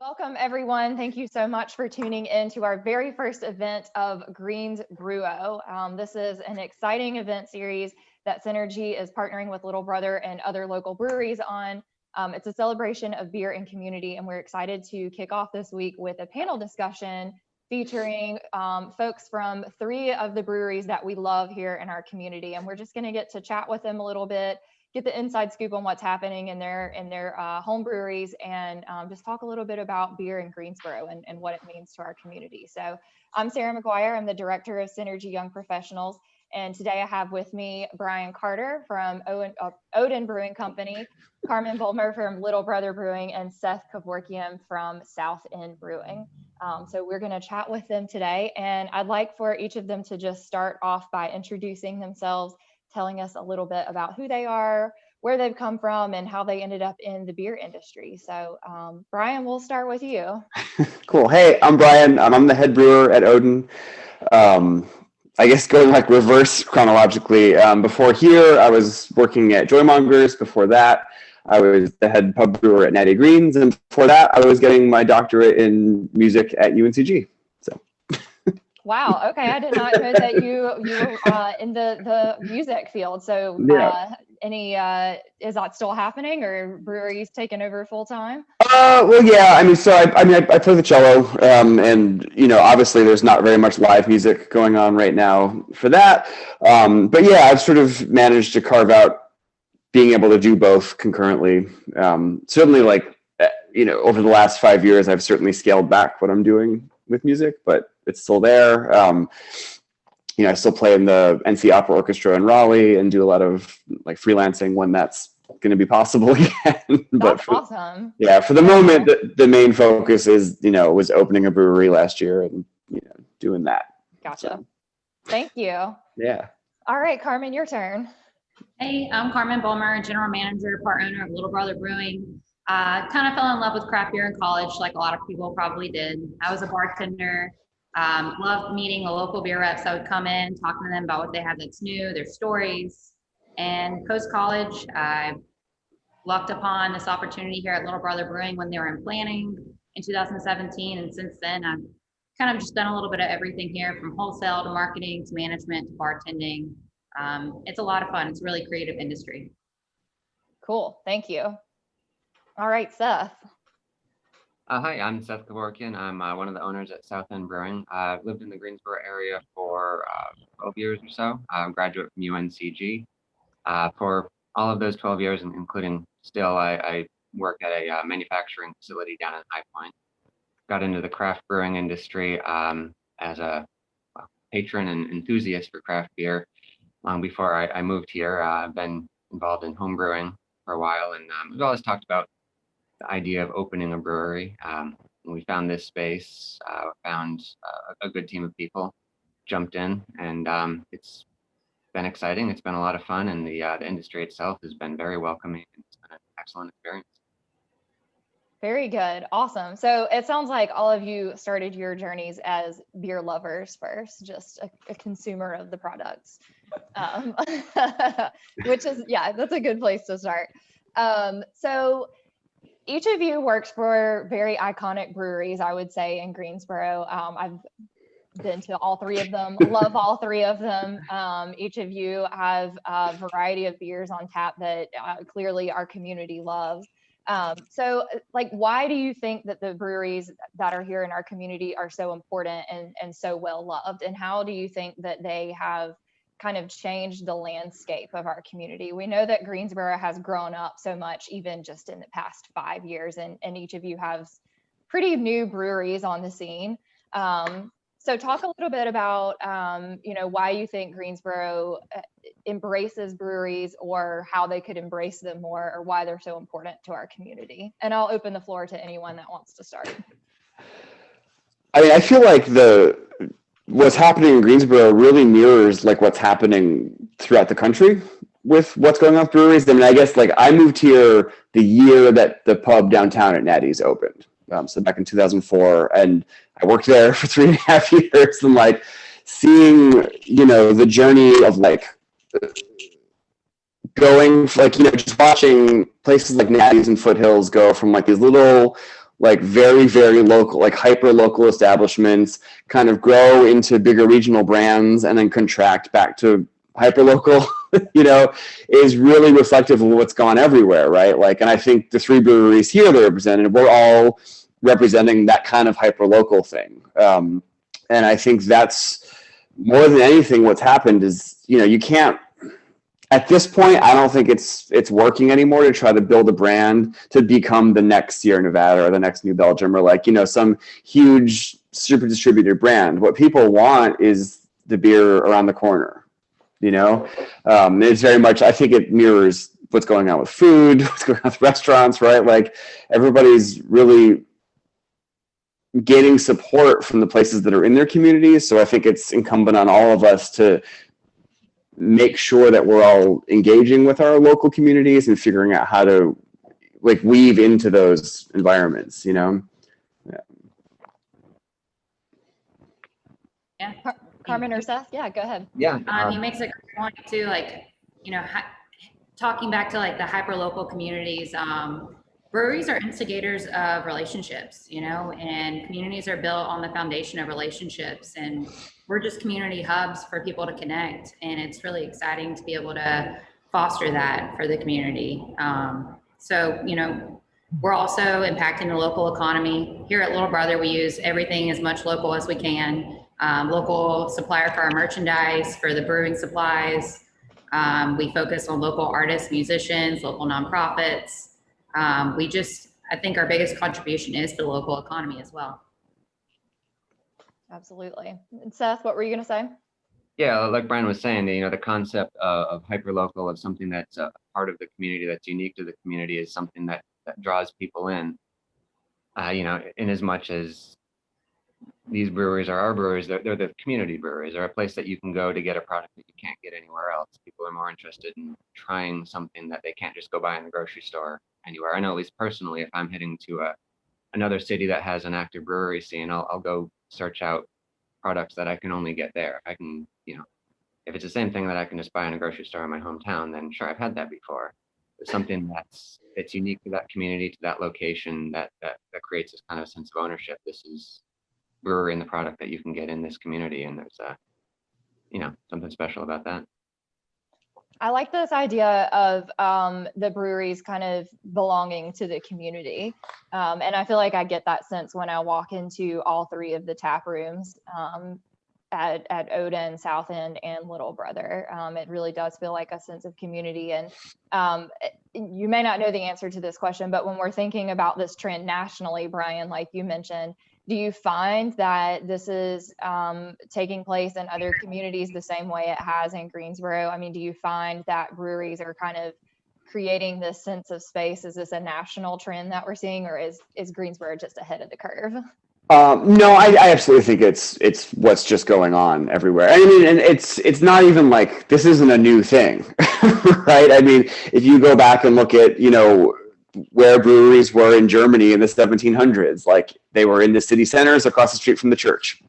Welcome, everyone. Thank you so much for tuning in to our very first event of GreensBREWo. This is an exciting event series that synerG is partnering with Little Brother and other local breweries on. It's a celebration of beer and community, and we're excited to kick off this week with a panel discussion featuring folks from 3 of the breweries that we love here in our community. And we're just going to get to chat with them a little bit, get the inside scoop on what's happening in their home breweries, and just talk a little bit about beer in Greensboro and what it means to our community. So I'm Sarah McGuire. I'm the director of synerG Young Professionals. And today I have with me Brian Carter from Oden Brewing Company, Karmen Bulmer from Little Brother Brewing, and Seth Kevorkian from SouthEnd Brewing. So we're going to chat with them today. And I'd like for each of them to just start off by introducing themselves, telling us a little bit about who they are, where they've come from, and how they ended up in the beer industry. So Brian, we'll start with you. Cool. Hey, I'm Brian. I'm the head brewer at Oden. I guess going like reverse chronologically. Before here, I was working at Joymongers. Before that, I was the head pub brewer at Natty Greens. And before that, I was getting my doctorate in music at UNCG. So. Wow. Okay. I did not know that you were in the music field. So Yeah. Is that still happening, or breweries taking over full time? Well, yeah. I play the cello, and obviously there's not very much live music going on right now for that. But yeah, I've sort of managed to carve out being able to do both concurrently. Certainly, over the last 5 years, I've certainly scaled back what I'm doing with music, but it's still there. I still play in the NC Opera Orchestra in Raleigh and do a lot of like freelancing when that's going to be possible again. That's awesome. Yeah, for the moment, the main focus is, was opening a brewery last year and, doing that. Gotcha. So. Thank you. Yeah. All right, Karmen, your turn. Hey, I'm Karmen Bulmer, general manager, part owner of Little Brother Brewing. Kind of fell in love with craft beer in college, like a lot of people probably did. I was a bartender. Loved meeting the local beer reps. I would come in, talking to them about what they had that's new, their stories. And post-college, I lucked upon this opportunity here at Little Brother Brewing when they were in planning in 2017. And since then, I've kind of just done a little bit of everything here, from wholesale to marketing to management to bartending. It's a lot of fun. It's a really creative industry. Cool. Thank you. All right, Seth. Hi, I'm Seth Kevorkian. I'm one of the owners at SouthEnd Brewing. I've lived in the Greensboro area for 12 years or so. I'm a graduate from UNCG. For all of those 12 years, including still, I work at a manufacturing facility down in High Point. Got into the craft brewing industry as a patron and enthusiast for craft beer long before I moved here. I've been involved in home brewing for a while, and we've always talked about the idea of opening a brewery. When we found this space, found a good team of people, jumped in, and it's been exciting. It's been a lot of fun, and the industry itself has been very welcoming. It's been an excellent experience. Very good. Awesome. So it sounds like all of you started your journeys as beer lovers first, just a consumer of the products, which is, yeah, that's a good place to start. So each of you works for very iconic breweries, I would say, in Greensboro. I've been to all 3 of them, love all 3 of them. Each of you have a variety of beers on tap that clearly our community loves. So why do you think that the breweries that are here in our community are so important and so well loved? And how do you think that they have kind of changed the landscape of our community? We know that Greensboro has grown up so much, even just in the past 5 years, and each of you has pretty new breweries on the scene. So talk a little bit about, why you think Greensboro embraces breweries, or how they could embrace them more, or why they're so important to our community. And I'll open the floor to anyone that wants to start. I feel like what's happening in Greensboro really mirrors like what's happening throughout the country with what's going on with breweries. I guess I moved here the year that the pub downtown at Natty's opened. So back in 2004, and I worked there for 3.5 years, and seeing, the journey of going, just watching places like Natty's and Foothills go from these little like very, very local, like hyper local establishments kind of grow into bigger regional brands and then contract back to hyper local, is really reflective of what's gone everywhere, right? Like, and I think the 3 breweries here that are represented, we're all representing that kind of hyper local thing. And I think that's more than anything what's happened is, you can't, at this point, I don't think it's working anymore to try to build a brand to become the next Sierra Nevada or the next New Belgium or like, some huge super distributed brand. What people want is the beer around the corner, it's very much, I think it mirrors what's going on with food, what's going on with restaurants, right? Like everybody's really gaining support from the places that are in their communities. So I think it's incumbent on all of us to make sure that we're all engaging with our local communities and figuring out how to like weave into those environments, Yeah. Karmen or Seth? Yeah, go ahead. Yeah. He makes a good point too, like, talking back to like the hyper local communities, breweries are instigators of relationships, and communities are built on the foundation of relationships, and we're just community hubs for people to connect. And it's really exciting to be able to foster that for the community. So, we're also impacting the local economy. Here at Little Brother, we use everything as much local as we can. Local supplier for our merchandise, for the brewing supplies. We focus on local artists, musicians, local nonprofits. I think our biggest contribution is to the local economy as well. Absolutely. And Seth, what were you going to say? Yeah, like Brian was saying, the concept of hyperlocal, of something that's a part of the community, that's unique to the community, is something that draws people in. In as much as these breweries are our breweries, they're the community breweries. They're a place that you can go to get a product that you can't get anywhere else. People are more interested in trying something that they can't just go buy in the grocery store anywhere. I know, at least personally, if I'm heading to another city that has an active brewery scene, I'll go search out products that I can only get there. I can, if it's the same thing that I can just buy in a grocery store in my hometown, then sure, I've had that before. It's something that's unique to that community, to that location, that creates this kind of sense of ownership. This is brewery and the product that you can get in this community, and there's something special about that. I like this idea of the breweries kind of belonging to the community. And I feel like I get that sense when I walk into all 3 of the tap rooms at Oden, SouthEnd, and Little Brother. It really does feel like a sense of community. And you may not know the answer to this question, but when we're thinking about this trend nationally, Brian, like you mentioned, do you find that this is taking place in other communities the same way it has in Greensboro? I mean, do you find that breweries are kind of creating this sense of space? Is this a national trend that we're seeing, or is Greensboro just ahead of the curve? No, I absolutely think it's what's just going on everywhere. I mean, and it's not even like this isn't a new thing, right? I mean, if you go back and look at, where breweries were in Germany in the 1700s, like they were in the city centers across the street from the church.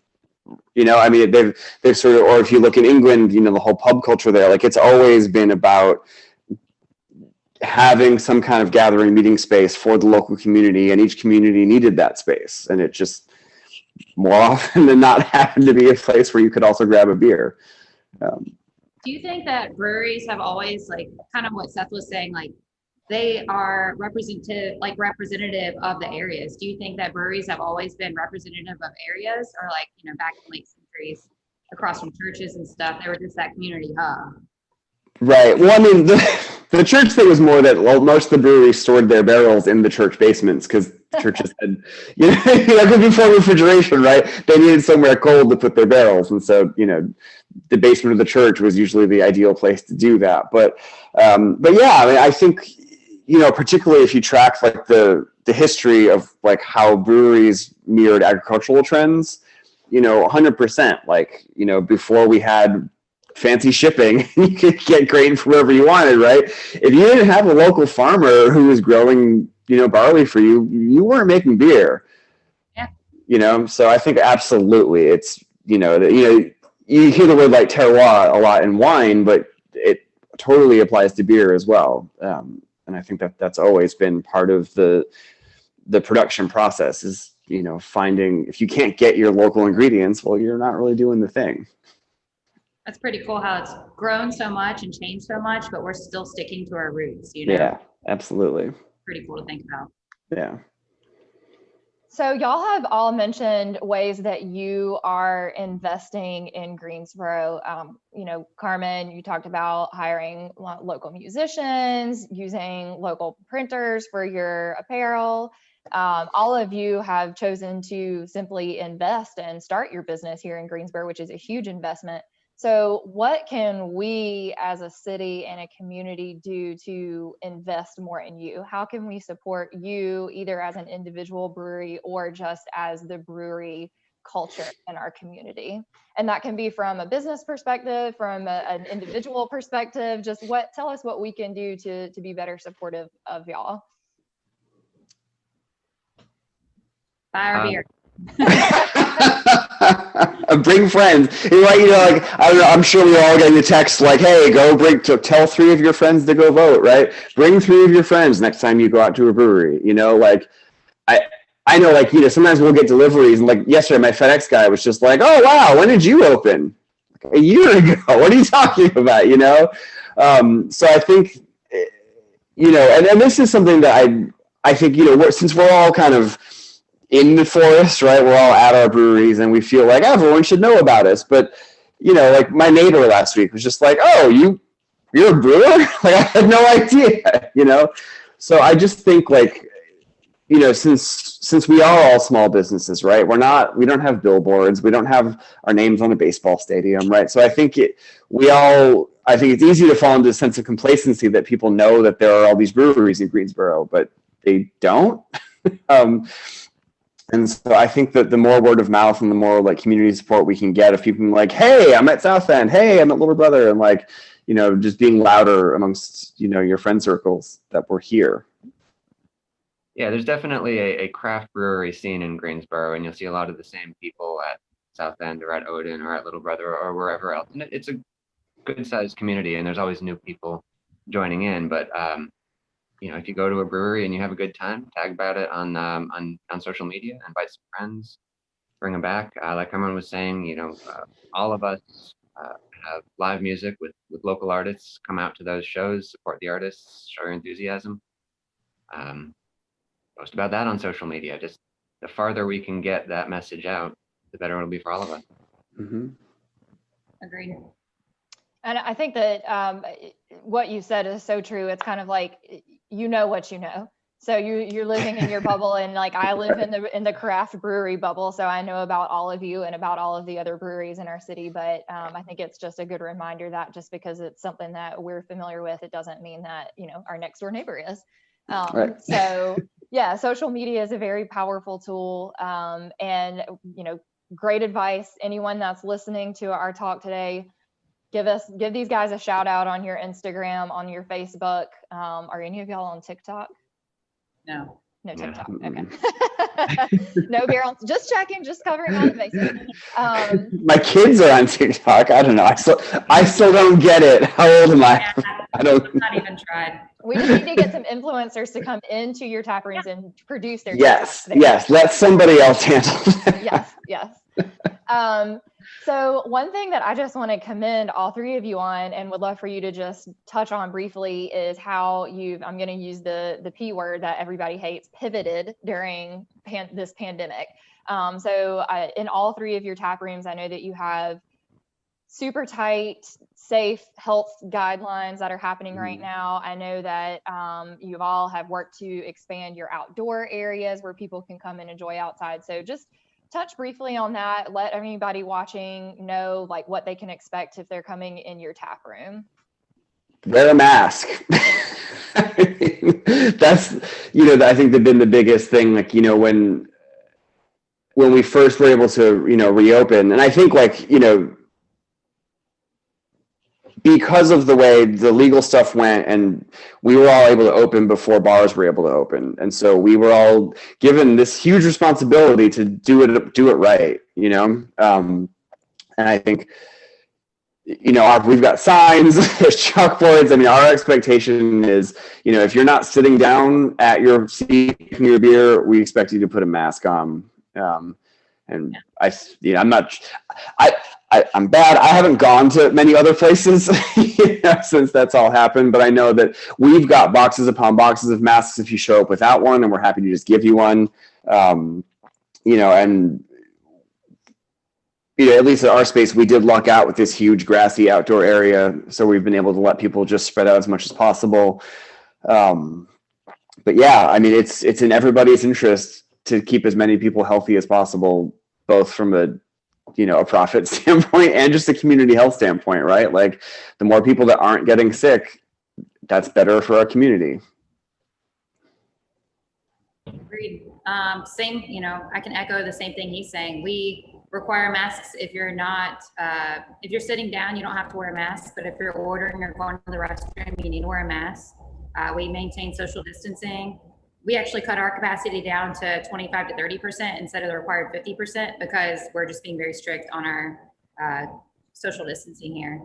I mean, they've sort of, or if you look in England, the whole pub culture there, like it's always been about having some kind of gathering meeting space for the local community, and each community needed that space, and it just more often than not happened to be a place where you could also grab a beer. Do you think that breweries have always, like, kind of what Seth was saying, like they are representative of the areas? Do you think that breweries have always been representative of areas, or like, back in late centuries across from churches and stuff, they were just that community hub? Right. Well, I mean, the church thing was more that, well, most of the breweries stored their barrels in the church basements because churches had, before refrigeration, right? They needed somewhere cold to put their barrels. And so, the basement of the church was usually the ideal place to do that. But yeah, I mean, I think, particularly if you track like the history of like how breweries mirrored agricultural trends, 100%, like, before we had fancy shipping, you could get grain from wherever you wanted, right? If you didn't have a local farmer who was growing, barley for you, you weren't making beer. Yeah. So I think absolutely it's, you hear the word like terroir a lot in wine, but it totally applies to beer as well. And I think that's always been part of the the production process is, finding, if you can't get your local ingredients, well, you're not really doing the thing. That's pretty cool how it's grown so much and changed so much, but we're still sticking to our roots, Yeah, absolutely. Pretty cool to think about. Yeah. So y'all have all mentioned ways that you are investing in Greensboro. Karmen, you talked about hiring local musicians, using local printers for your apparel. All of you have chosen to simply invest and start your business here in Greensboro, which is a huge investment. So what can we as a city and a community do to invest more in you? How can we support you either as an individual brewery or just as the brewery culture in our community? And that can be from a business perspective, from an individual perspective, just tell us what we can do to be better supportive of y'all. Buy our beer. Bring friends. I don't know, I'm sure we're all getting the text like, hey, tell 3 of your friends to go vote, right? Bring 3 of your friends next time you go out to a brewery. I know, sometimes we'll get deliveries, and like yesterday, my FedEx guy was just like, oh, wow, when did you open? Like, a year ago. What are you talking about, So I think, and this is something that I think, since we're all kind of in the forest, right? We're all at our breweries and we feel like everyone should know about us. But, like my neighbor last week was just like, oh, you're a brewer? Like, I had no idea, So I just think since we are all small businesses, right? We don't have billboards. We don't have our names on a baseball stadium, right? So I think it's easy to fall into a sense of complacency that people know that there are all these breweries in Greensboro, but they don't. And so I think that the more word of mouth and the more community support we can get, if people are like, hey, I'm at SouthEnd, hey, I'm at Little Brother, and just being louder amongst, your friend circles that we're here. Yeah, there's definitely a craft brewery scene in Greensboro, and you'll see a lot of the same people at SouthEnd or at Oden or at Little Brother or wherever else. And it's a good-sized community, and there's always new people joining in. But if you go to a brewery and you have a good time, tag about it on social media, invite some friends, bring them back. Like Karmen was saying, all of us have live music with local artists. Come out to those shows, support the artists, show your enthusiasm. Post about that on social media. Just the farther we can get that message out, the better it'll be for all of us. Mm-hmm. Agreed. And I think that what you said is so true. It's kind of like, what you know. So you're living in your bubble, and I live in the craft brewery bubble. So I know about all of you and about all of the other breweries in our city. But I think it's just a good reminder that just because it's something that we're familiar with, it doesn't mean that, our next door neighbor is. Right. So yeah, social media is a very powerful tool. And, great advice. Anyone that's listening to our talk today, give these guys a shout out on your Instagram, on your Facebook. Are any of y'all on TikTok? No TikTok. Yeah. Okay. No barrels. Just checking, just covering all the bases. My kids are on TikTok. I don't know. I still don't get it. How old am I? Yeah, I don't. not even tried. We just need to get some influencers to come into your tap rooms and produce their Yes. TikToks. Yes. Let somebody else handle that. Yes. So one thing that I just want to commend all 3 of you on, and would love for you to just touch on briefly, is how I'm going to use the P word that everybody hates, pivoted during this pandemic. So in all 3 of your tap rooms, I know that you have super tight, safe health guidelines that are happening right now. I know that you all have worked to expand your outdoor areas where people can come and enjoy outside. So just touch briefly on that. Let anybody watching know what they can expect if they're coming in your tap room. Wear a mask. That's, I think they've been the biggest thing, when we first were able to, reopen. And I think because of the way the legal stuff went, and we were all able to open before bars were able to open. And so we were all given this huge responsibility to do it right, And I think, we've got signs, there's chalkboards. I mean, our expectation is, if you're not sitting down at your seat drinking your beer, we expect you to put a mask on. And I'm not, I'm bad. I haven't gone to many other places since that's all happened, but I know that we've got boxes upon boxes of masks if you show up without one, and we're happy to just give you one. And at least at our space, we did luck out with this huge grassy outdoor area, so we've been able to let people just spread out as much as possible. But yeah, I mean, it's in everybody's interest to keep as many people healthy as possible, both from a profit standpoint and just a community health standpoint, right? Like, the more people that aren't getting sick, that's better for our community. Agreed. Same, I can echo the same thing he's saying. We require masks if you're not, if you're sitting down, you don't have to wear a mask, but if you're ordering or going to the restroom, you need to wear a mask. We maintain social distancing. We actually cut our capacity down to 25 to 30% instead of the required 50% because we're just being very strict on our social distancing here.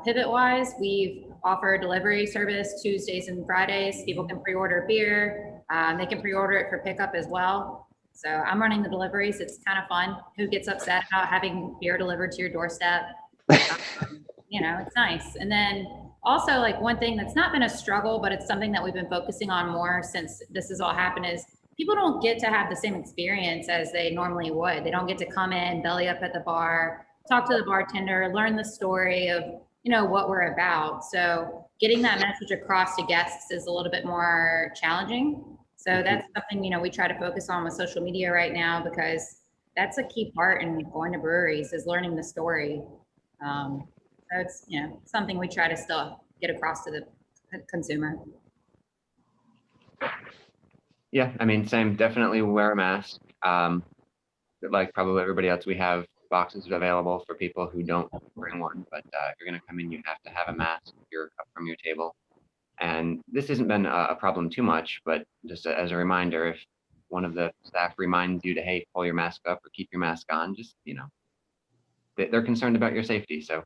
Pivot wise, we've offered delivery service Tuesdays and Fridays. People can pre-order beer. They can pre-order it for pickup as well. So I'm running the deliveries. It's kind of fun. Who gets upset about having beer delivered to your doorstep? It's nice. And then also, like, one thing that's not been a struggle, but it's something that we've been focusing on more since this has all happened is people don't get to have the same experience as they normally would. They don't get to come in, belly up at the bar, talk to the bartender, learn the story of, what we're about. So getting that message across to guests is a little bit more challenging. So that's something, we try to focus on with social media right now, because that's a key part in going to breweries is learning the story. So it's, something we try to still get across to the consumer. Yeah, I mean, same, definitely wear a mask. Like probably everybody else, we have boxes available for people who don't bring one, but if you're going to come in, you have to have a mask up from your table. And this hasn't been a problem too much, but just as a reminder, if one of the staff reminds you to, hey, pull your mask up or keep your mask on, just, they're concerned about your safety. So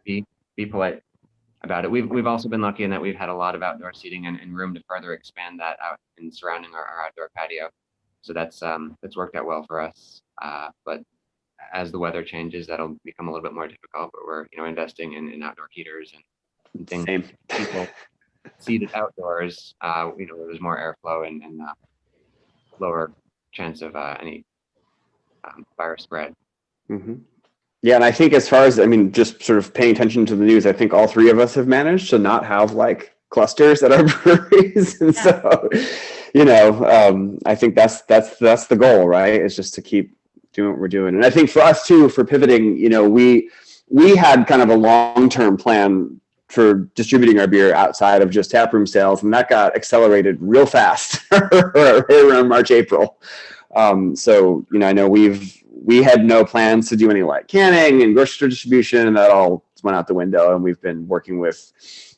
be polite about it. We've also been lucky in that we've had a lot of outdoor seating and room to further expand that out and surrounding our outdoor patio. So that's worked out well for us. But as the weather changes, that'll become a little bit more difficult, but we're, investing in outdoor heaters and things. Same. People seated outdoors, where there's more airflow and lower chance of any virus spread. Mm-hmm. Yeah, and I think as far as, just sort of paying attention to the news, I think all three of us have managed to not have like clusters at our breweries, and so, I think that's the goal, right? It's just to keep doing what we're doing. And I think for us too, for pivoting, we had kind of a long-term plan for distributing our beer outside of just taproom sales, and that got accelerated real fast around March, April. So, I know we had no plans to do any like canning and grocery store distribution, and that all went out the window. And we've been working with,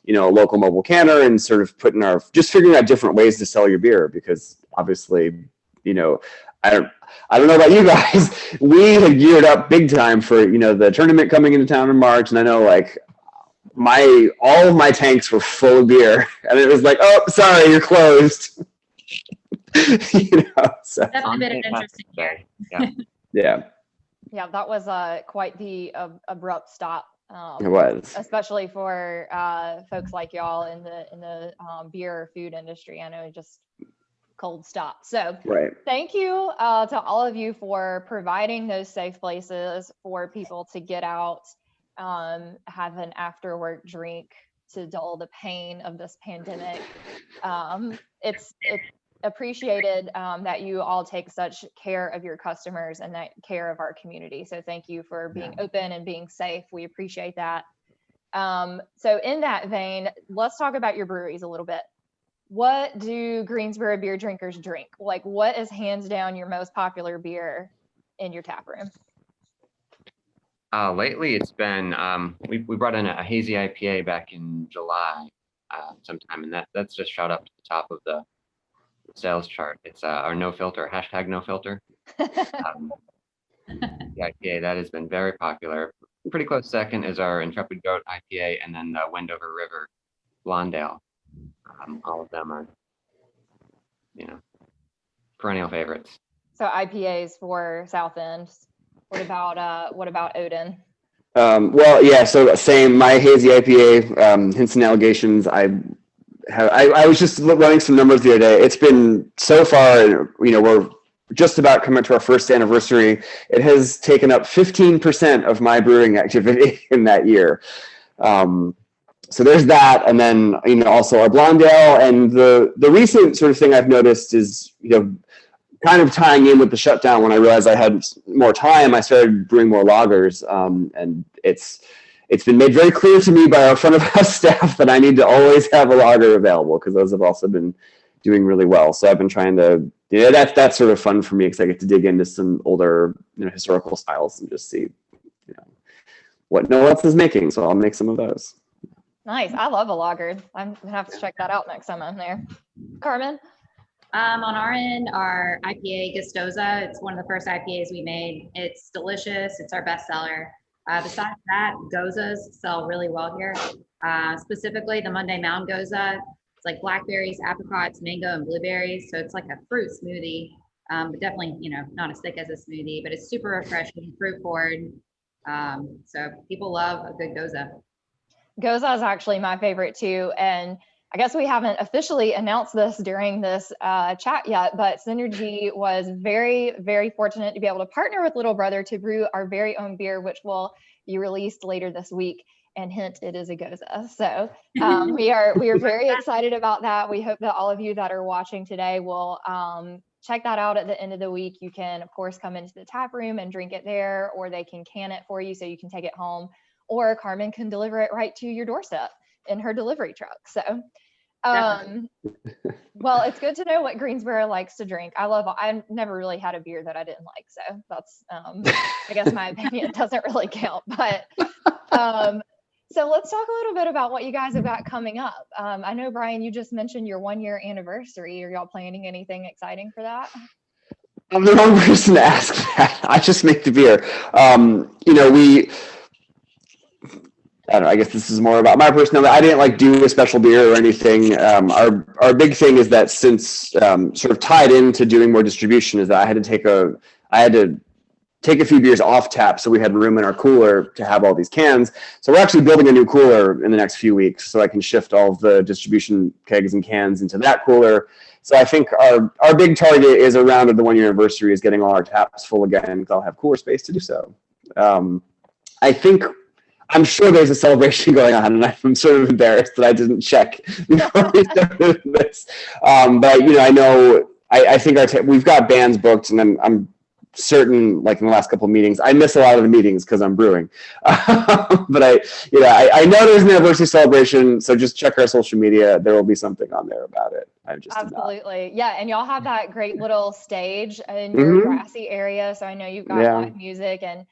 a local mobile canner and sort of just figuring out different ways to sell your beer, because obviously, I don't know about you guys, we had geared up big time for, the tournament coming into town in March. And I know like all of my tanks were full of beer, and it was like, oh, sorry, you're closed. So. That's a bit of interesting day. Yeah. Yeah, that was quite the abrupt stop. It was, especially for folks like y'all in the beer or food industry. I know, just cold stop. So right. Thank you to all of you for providing those safe places for people to get out, have an after work drink to dull the pain of this pandemic. It's appreciated that you all take such care of your customers and that care of our community. So thank you for being open and being safe. We appreciate that. So in that vein, let's talk about your breweries a little bit. What do Greensboro beer drinkers drink? Like, what is hands down your most popular beer in your tap room? Lately, it's been we brought in a hazy IPA back in July sometime, and that's just shot up to the top of the sales chart. It's our no filter, #no filter. The IPA that has been very popular. pretty close second is our Intrepid Goat IPA, and then the Wendover River Blonde Ale. All of them are, perennial favorites. So IPAs for SouthEnd. What about Oden? Well, yeah, so same, my hazy IPA, hints and allegations. I was just running some numbers the other day. It's been so far, we're just about coming to our first anniversary. It has taken up 15% of my brewing activity in that year. So there's that. And then, also our blonde ale. And the recent sort of thing I've noticed is, kind of tying in with the shutdown. When I realized I had more time, I started brewing more lagers. And it's been made very clear to me by our front of house staff that I need to always have a lager available, because those have also been doing really well. So I've been trying to, that's sort of fun for me, because I get to dig into some older, historical styles and just see, what no one else is making. So I'll make some of those. Nice. I love a lager. I'm gonna have to check that out next time I'm there. Karmen? On our end, our IPA Gustosa, it's one of the first IPAs we made. It's delicious. It's our best seller. Besides that, Gozas sell really well here. Specifically, the Monday Mound Goza. It's like blackberries, apricots, mango, and blueberries. So it's like a fruit smoothie, but definitely, not as thick as a smoothie, but it's super refreshing, fruit forward. So people love a good Goza. Goza is actually my favorite too. And I guess we haven't officially announced this during this chat yet, but synerG was very, very fortunate to be able to partner with Little Brother to brew our very own beer, which will be released later this week. And hint, it is a Goza. So we are very excited about that. We hope that all of you that are watching today will check that out at the end of the week. You can, of course, come into the tap room and drink it there, or they can can it for you so you can take it home, or Karmen can deliver it right to your doorstep in her delivery truck. So, well, it's good to know what Greensboro likes to drink. I've never really had a beer that I didn't like. So that's, I guess my opinion doesn't really count, but, so let's talk a little bit about what you guys have got coming up. I know, Brian, you just mentioned your 1-year anniversary. Are y'all planning anything exciting for that? I'm the wrong person to ask that. I just make the beer. I don't know, I guess this is more about my personality. I didn't do a special beer or anything. Our big thing is that since sort of tied into doing more distribution is that I had to take a few beers off tap, so we had room in our cooler to have all these cans. So we're actually building a new cooler in the next few weeks, so I can shift all of the distribution kegs and cans into that cooler. So I think our big target is around the 1-year anniversary is getting all our taps full again, because I'll have cooler space to do so. I'm sure there's a celebration going on, and I'm sort of embarrassed that I didn't check before we started this. But I know I think we've got bands booked, and then I'm certain, in the last couple of meetings, I miss a lot of the meetings because I'm brewing. But I know there's an anniversary celebration, so just check our social media. There will be something on there about it. Absolutely, yeah. And y'all have that great little stage in your grassy area, so I know you've got live music and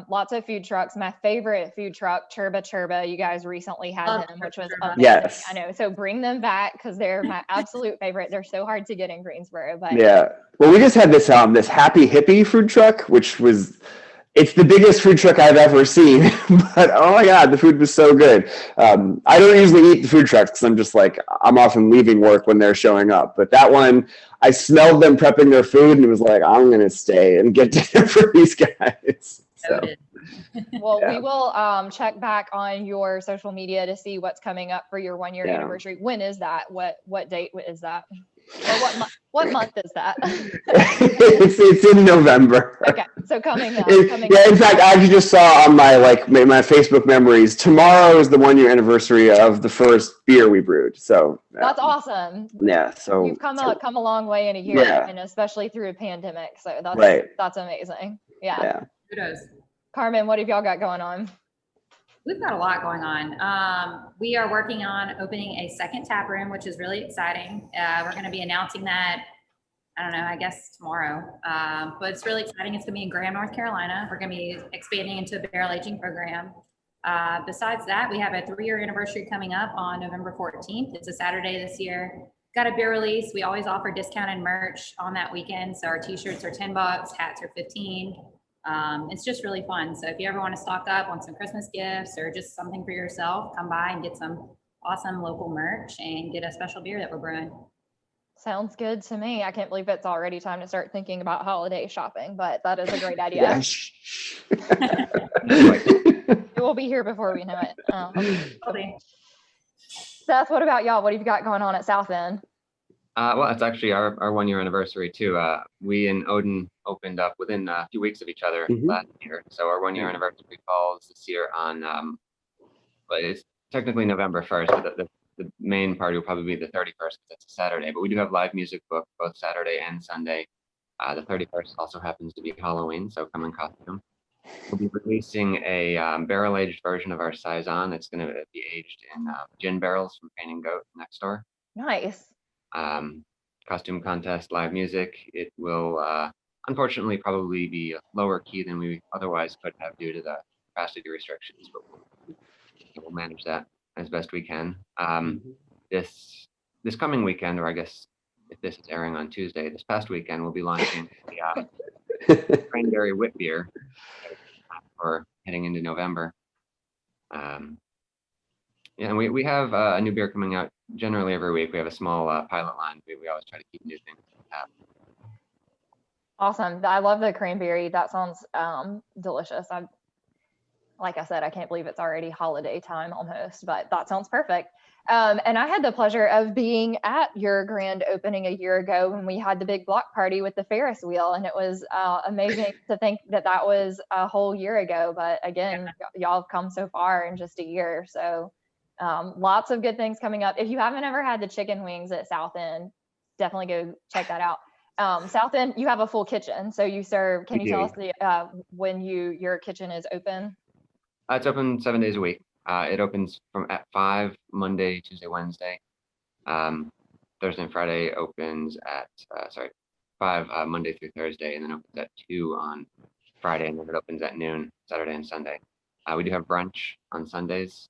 lots of food trucks. My favorite food truck, Churba, you guys recently had them, which was amazing. Yes. I know, so bring them back, because they're my absolute favorite. They're so hard to get in Greensboro, but yeah. Well, we just had this Happy Hippie food truck, it's the biggest food truck I've ever seen, but oh my God, the food was so good. I don't usually eat the food trucks because I'm just I'm often leaving work when they're showing up. But that one, I smelled them prepping their food and it was I'm going to stay and get dinner for these guys. So. Well, we will check back on your social media to see what's coming up for your 1-year anniversary. When is that? What date is that? Or what month is that? it's in November. Okay, so coming up. In fact, I actually just saw on my my Facebook memories, tomorrow is the 1-year anniversary of the first beer we brewed. So that's awesome. Yeah, so you've come a long way in a year, and especially through a pandemic. So that's amazing. Yeah. Kudos. Karmen, what have y'all got going on? We've got a lot going on. We are working on opening a second tap room, which is really exciting. We're going to be announcing that, I don't know, I guess tomorrow. But it's really exciting. It's going to be in Graham, North Carolina. We're going to be expanding into a barrel aging program. Besides that, we have a 3-year anniversary coming up on November 14th. It's a Saturday this year. Got a beer release. We always offer discounted merch on that weekend. So our t-shirts are $10, hats are $15. It's just really fun. So if you ever want to stock up on some Christmas gifts or just something for yourself, come by and get some awesome local merch and get a special beer that we're brewing. Sounds good to me. I can't believe it's already time to start thinking about holiday shopping, but that is a great idea. Yes. It will be here before we know it. Okay. Seth, what about y'all? What have you got going on at SouthEnd? Well, it's actually our 1 year anniversary too. We and Oden opened up within a few weeks of each other last year. So our 1 year anniversary falls this year on, but it's technically November 1st, but the main party will probably be the 31st because it's a Saturday. But we do have live music booked both Saturday and Sunday. The 31st also happens to be Halloween, so come in costume. We'll be releasing a barrel-aged version of our Saison. It's going to be aged in gin barrels from Pain and Goat next door. Nice. Costume contest, live music. It will unfortunately probably be a lower key than we otherwise could have due to the capacity restrictions, but we'll manage that as best we can. This coming weekend, or I guess if this is airing on Tuesday, this past weekend, we'll be launching the cranberry wit beer for heading into November. Yeah, and we have a new beer coming out generally every week. We have a small pilot line. We always try to keep new things. Awesome. I love the cranberry. That sounds delicious. Like I said, I can't believe it's already holiday time almost, but that sounds perfect. And I had the pleasure of being at your grand opening a year ago when we had the big block party with the Ferris wheel. And it was amazing to think that that was a whole year ago. But again, y'all have come so far in just a year. So lots of good things coming up. If you haven't ever had the chicken wings at SouthEnd, definitely go check that out. SouthEnd, you have a full kitchen. So you serve, can you tell us when your kitchen is open? It's open 7 days a week. It opens at 5 Monday, Tuesday, Wednesday. Thursday and Friday opens at 5 Monday through Thursday, and then opens at 2 on Friday, and then it opens at noon Saturday and Sunday. We do have brunch on Sundays,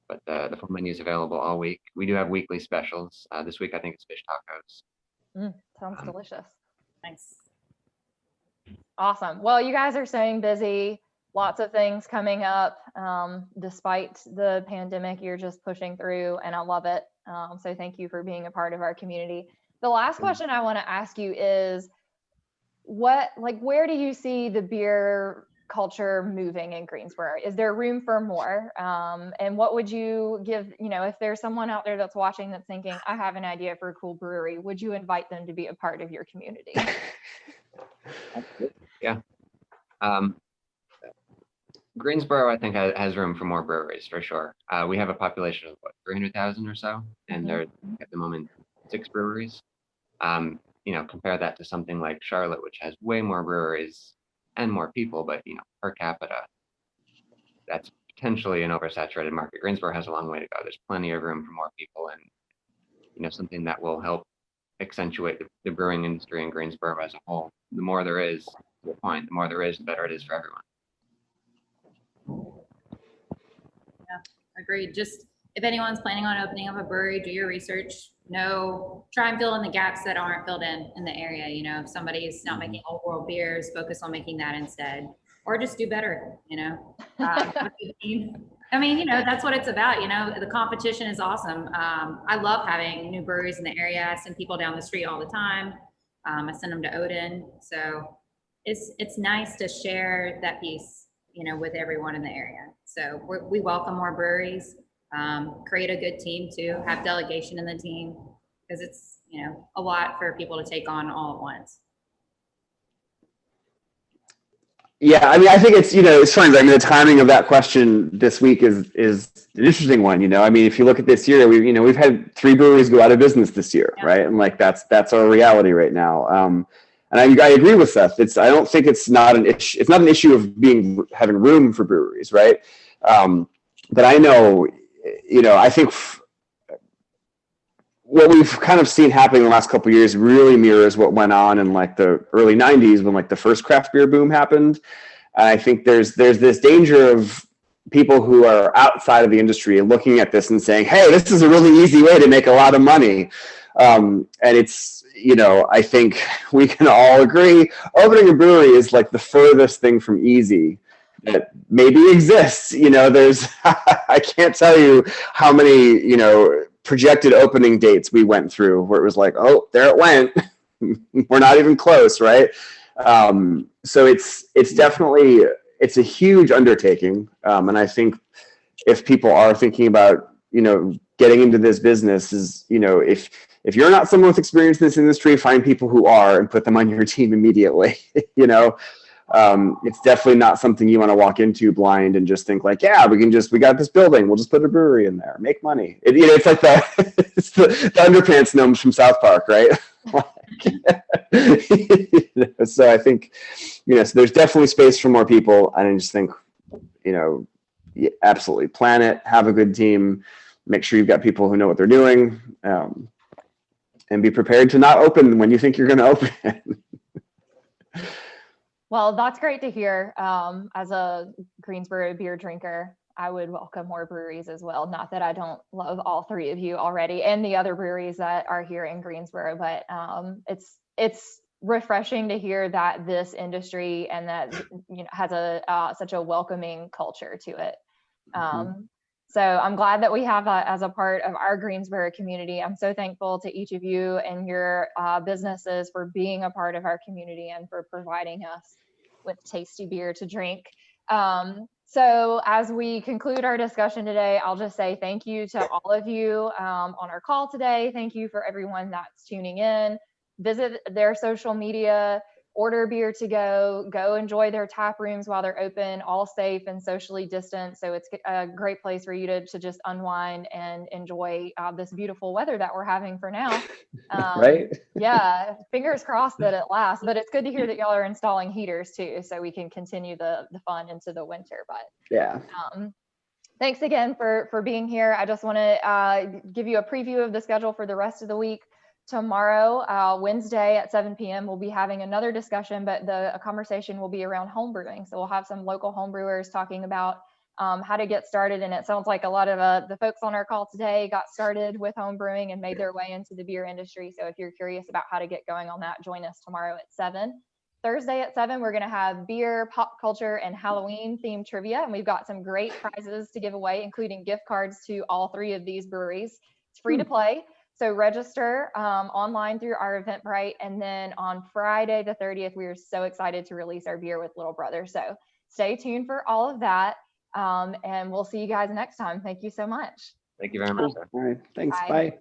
but the full menu is available all week. We do have weekly specials. This week I think it's fish tacos. Sounds delicious. Nice. Awesome. Well, you guys are staying busy. Lots of things coming up. Despite the pandemic, you're just pushing through, and I love it. So thank you for being a part of our community. The last question I want to ask you is, where do you see the beer culture moving in Greensboro? Is there room for more? And what would you give, if there's someone out there that's watching that's thinking, I have an idea for a cool brewery, would you invite them to be a part of your community? Yeah. Greensboro, I think, has room for more breweries for sure. We have a population of 300,000 or so, and there are at the moment 6 breweries. Compare that to something like Charlotte, which has way more breweries and more people, but per capita, that's potentially an oversaturated market. Greensboro has a long way to go. There's plenty of room for more people, and something that will help accentuate the brewing industry in Greensboro as a whole. The more there is, to the point, the more there is, the better it is for everyone. Yeah, agreed. Just if anyone's planning on opening up a brewery, do your research. Try and fill in the gaps that aren't filled in the area. If somebody is not making old world beers, focus on making that instead, or just do better. I mean, that's what it's about. The competition is awesome. I love having new breweries in the area. I send people down the street all the time. I send them to Oden. So it's nice to share that piece, with everyone in the area. So we welcome more breweries, create a good team too, have delegation in the team, because it's, a lot for people to take on all at once. Yeah, I mean, I think it's funny. I mean, the timing of that question this week is an interesting one. I mean, if you look at this year, we've had 3 breweries go out of business this year, right? And that's our reality right now. And I agree with Seth. I don't think it's not an issue. It's not an issue of having room for breweries, right? But I know, I think what we've kind of seen happening in the last couple of years really mirrors what went on in the early 90s when the first craft beer boom happened. And I think there's this danger of people who are outside of the industry looking at this and saying, hey, this is a really easy way to make a lot of money. And it's, I think we can all agree opening a brewery is like the furthest thing from easy that maybe exists. There's, I can't tell you how many, projected opening dates we went through where it was like, oh, there it went. We're not even close, right? So it's definitely, it's a huge undertaking. And I think if people are thinking about, getting into this business is, if you're not someone with experience in this industry, find people who are and put them on your team immediately. It's definitely not something you want to walk into blind and just think like, yeah, we got this building, we'll just put a brewery in there, make money. It's like it's the underpants gnomes from South Park, right? So I think, so there's definitely space for more people. And I just think, absolutely plan it, have a good team, make sure you've got people who know what they're doing, and be prepared to not open when you think you're going to open. Well, that's great to hear. As a Greensboro beer drinker, I would welcome more breweries as well. Not that I don't love all three of you already and the other breweries that are here in Greensboro, but it's refreshing to hear that this industry and that has such a welcoming culture to it. So I'm glad that we have that as a part of our Greensboro community. I'm so thankful to each of you and your businesses for being a part of our community and for providing us with tasty beer to drink. So as we conclude our discussion today, I'll just say thank you to all of you on our call today. Thank you for everyone that's tuning in. Visit their social media, order beer to go enjoy their tap rooms while they're open, all safe and socially distanced. So it's a great place for you to just unwind and enjoy this beautiful weather that we're having for now. Right? Yeah, fingers crossed that it lasts, but it's good to hear that y'all are installing heaters too, so we can continue the fun into the winter. But yeah. Thanks again for being here. I just want to give you a preview of the schedule for the rest of the week. Tomorrow, Wednesday at 7 p.m., we'll be having another discussion, but the conversation will be around home brewing. So we'll have some local home brewers talking about how to get started. And it sounds like a lot of the folks on our call today got started with home brewing and made their way into the beer industry. So if you're curious about how to get going on that, join us tomorrow at 7. Thursday at 7, we're going to have beer, pop culture, and Halloween themed trivia. And we've got some great prizes to give away, including gift cards to all three of these breweries. It's free to play. So register online through our Eventbrite. And then on Friday, the 30th, we are so excited to release our beer with Little Brother. So stay tuned for all of that. And we'll see you guys next time. Thank you so much. Thank you very much. All right. Thanks. Bye. Bye.